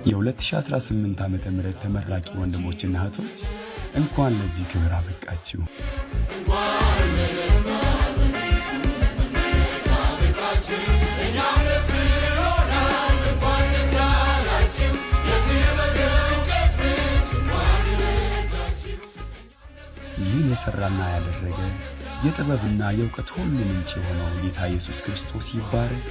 የ2018 ዓመተ ምህረት ተመራቂ ወንድሞችና እህቶች እንኳን ለዚህ ክብር አበቃችሁ። ይህን የሠራና ያደረገ የጥበብና የእውቀት ሁሉ ምንጭ የሆነው ጌታ ኢየሱስ ክርስቶስ ይባረክ።